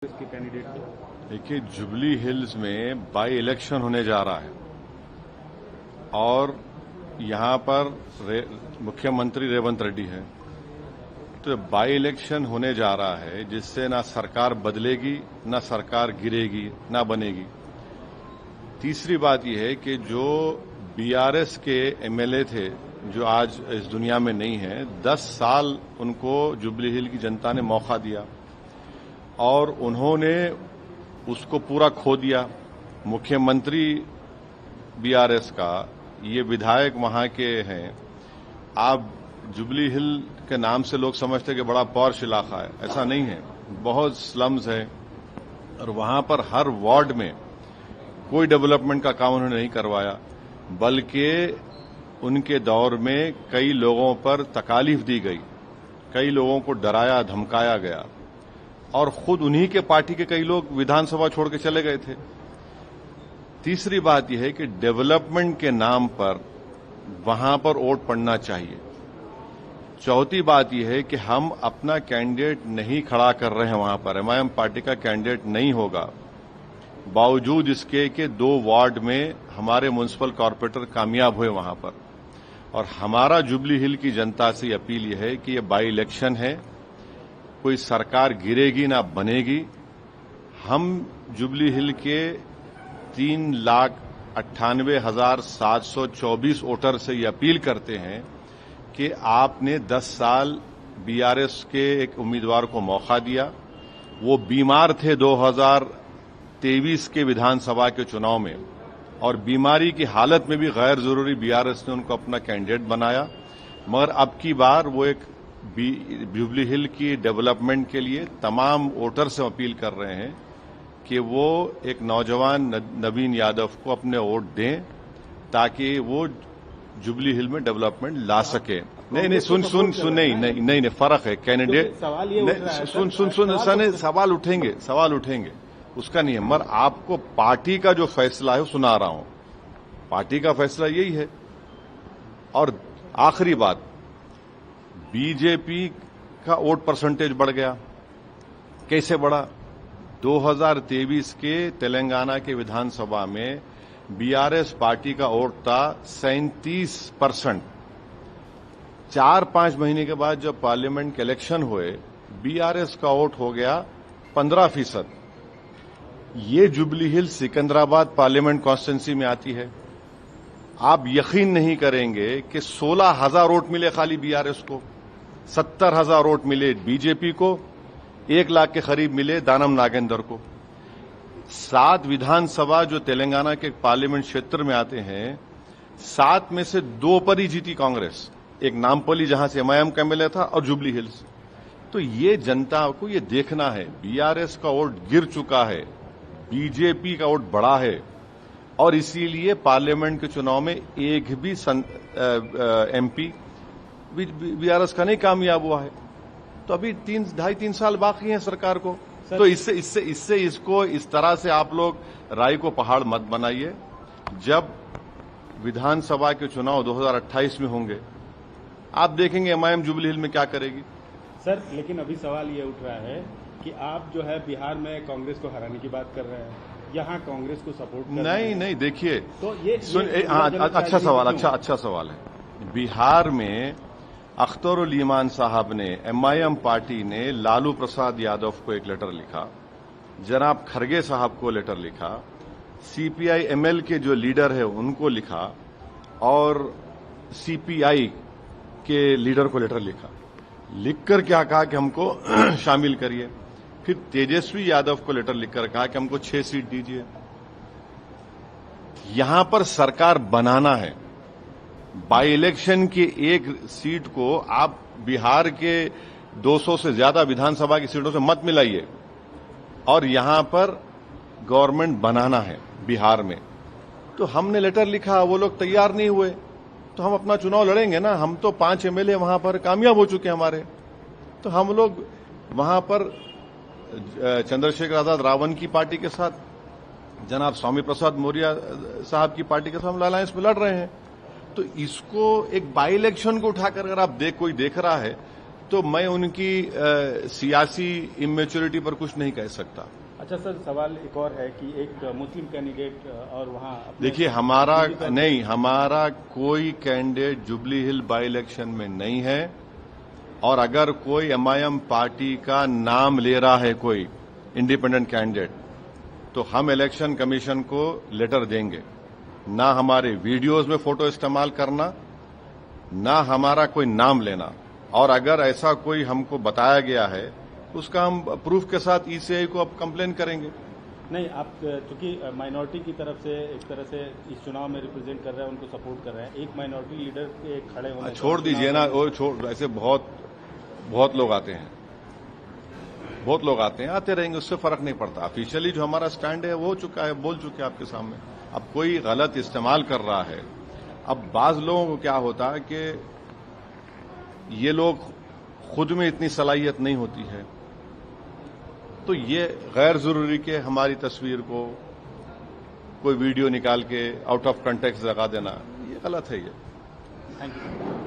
इसके कैंडिडेट को? देखिए, जुबली हिल्स में बाई इलेक्शन होने जा रहा है और यहां पर मुख्यमंत्री रेवंत रेड्डी है। तो बाई इलेक्शन होने जा रहा है जिससे ना सरकार बदलेगी, ना सरकार गिरेगी, ना बनेगी। तीसरी बात यह है कि जो बीआरएस के एमएलए थे जो आज इस दुनिया में नहीं है, 10 साल उनको जुबली हिल की जनता ने मौका दिया और उन्होंने उसको पूरा खो दिया। मुख्यमंत्री बीआरएस का, ये विधायक वहां के हैं। आप जुबली हिल के नाम से लोग समझते कि बड़ा पॉश इलाका है, ऐसा नहीं है। बहुत स्लम्स है और वहां पर हर वार्ड में कोई डेवलपमेंट का काम उन्होंने नहीं करवाया, बल्कि उनके दौर में कई लोगों पर तकालीफ दी गई, कई लोगों को डराया धमकाया गया और खुद उन्हीं के पार्टी के कई लोग विधानसभा छोड़ के चले गए थे। तीसरी बात यह है कि डेवलपमेंट के नाम पर वहां पर वोट पड़ना चाहिए। चौथी बात यह है कि हम अपना कैंडिडेट नहीं खड़ा कर रहे हैं, वहां पर एमआईएम पार्टी का कैंडिडेट नहीं होगा, बावजूद इसके कि 2 वार्ड में हमारे म्युनिसिपल कॉर्पोरेटर कामयाब हुए वहां पर। और हमारा जुबली हिल की जनता से अपील यह है कि यह बाई इलेक्शन है, कोई सरकार गिरेगी ना बनेगी। हम जुबली हिल के 3,98,724 वोटर से ये अपील करते हैं कि आपने 10 साल बीआरएस के एक उम्मीदवार को मौका दिया। वो बीमार थे 2023 के विधानसभा के चुनाव में और बीमारी की हालत में भी गैर जरूरी बीआरएस ने उनको अपना कैंडिडेट बनाया, मगर अब की बार वो एक जुबली हिल की डेवलपमेंट के लिए तमाम वोटर से अपील कर रहे हैं कि वो एक नौजवान नवीन यादव को अपने वोट दें ताकि वो जुबली हिल में डेवलपमेंट ला सके। नहीं, नहीं, फर्क है कैंडिडेट। सवाल उठेंगे उसका नहीं है, मगर आपको पार्टी का जो फैसला है वो सुना रहा हूं। पार्टी का फैसला यही है। और आखिरी बात, बीजेपी का वोट परसेंटेज बढ़ गया। कैसे बढ़ा? 2023 के तेलंगाना के विधानसभा में बीआरएस पार्टी का वोट था 37%। 4-5 महीने के बाद जब पार्लियामेंट के इलेक्शन हुए, बीआरएस का वोट हो गया 15%। ये जुबली हिल सिकंदराबाद पार्लियामेंट कॉन्स्टिट्यूंसी में आती है। आप यकीन नहीं करेंगे कि 16,000 वोट मिले खाली बीआरएस को, 70,000 वोट मिले बीजेपी को, 1 लाख के करीब मिले दानम नागेंद्र को। 7 विधानसभा जो तेलंगाना के पार्लियामेंट क्षेत्र में आते हैं, 7 में से 2 पर ही जीती कांग्रेस। एक नामपल्ली जहां से एमआईएम का एमएलए था और जुबली हिल्स। तो ये जनता को ये देखना है, बीआरएस का वोट गिर चुका है, बीजेपी का वोट बढ़ा है और इसीलिए पार्लियामेंट के चुनाव में एक भी एमपी बीआरएस का नहीं कामयाब हुआ है। तो अभी 2.5-3 साल बाकी हैं सरकार को। तो इससे इसको इस तरह से आप लोग राय को पहाड़ मत बनाइए। जब विधानसभा के चुनाव 2028 में होंगे, आप देखेंगे एमआईएम जुबली हिल में क्या करेगी। सर, लेकिन अभी सवाल ये उठ रहा है कि आप जो है बिहार में कांग्रेस को हराने की बात कर रहे हैं, यहाँ कांग्रेस को सपोर्ट कर रहे हैं। नहीं, देखिए तो ये अच्छा सवाल है। बिहार में अख्तरुल ईमान साहब ने, एमआईएम पार्टी ने लालू प्रसाद यादव को एक लेटर लिखा, जनाब खरगे साहब को लेटर लिखा, सीपीआई एमएल के जो लीडर है उनको लिखा और सीपीआई के लीडर को लेटर लिखा। लिखकर क्या कहा कि हमको शामिल करिए। फिर तेजस्वी यादव को लेटर लिखकर कहा कि हमको 6 सीट दीजिए। यहां पर सरकार बनाना है। बाई इलेक्शन की एक सीट को आप बिहार के 200 से ज्यादा विधानसभा की सीटों से मत मिलाइए और यहां पर गवर्नमेंट बनाना है बिहार में। तो हमने लेटर लिखा, वो लोग तैयार नहीं हुए, तो हम अपना चुनाव लड़ेंगे ना। हम तो 5 एमएलए वहां पर कामयाब हो चुके हैं हमारे, तो हम लोग वहां पर चंद्रशेखर आजाद रावण की पार्टी के साथ, जनाब स्वामी प्रसाद मौर्य साहब की पार्टी के साथ हम अलायंस में लड़ रहे हैं। तो इसको एक बाई इलेक्शन को उठाकर अगर आप कोई देख रहा है तो मैं उनकी सियासी इमेच्योरिटी पर कुछ नहीं कह सकता। अच्छा सर, सवाल एक और है कि एक मुस्लिम कैंडिडेट और वहां देखिए, हमारा कोई candidate jubilee hill by election में नहीं है, और अगर कोई एमआईएम पार्टी का नाम ले रहा है कोई इंडिपेंडेंट कैंडिडेट, तो हम इलेक्शन कमीशन को लेटर देंगे। ना हमारे वीडियोज में फोटो इस्तेमाल करना, ना हमारा कोई नाम लेना, और अगर ऐसा कोई हमको बताया गया है उसका हम प्रूफ के साथ ईसीआई को अब कंप्लेन करेंगे। नहीं, आप चूंकि माइनॉरिटी की तरफ से एक तरह से इस चुनाव में रिप्रेजेंट कर रहे हैं, उनको सपोर्ट कर रहे हैं, एक माइनॉरिटी लीडर के खड़े होने छोड़ दीजिए ना, और ऐसे बहुत लोग आते हैं, आते रहेंगे, उससे फर्क नहीं पड़ता। ऑफिशियली जो हमारा स्टैंड है वो हो चुका है, बोल चुके हैं आपके सामने। अब कोई गलत इस्तेमाल कर रहा है। अब बाज लोगों को क्या होता है कि ये लोग खुद में इतनी सलाहियत नहीं होती है, तो ये गैर जरूरी के हमारी तस्वीर को कोई वीडियो निकाल के आउट ऑफ कंटेक्स्ट लगा देना, ये गलत है। ये थैंक यू।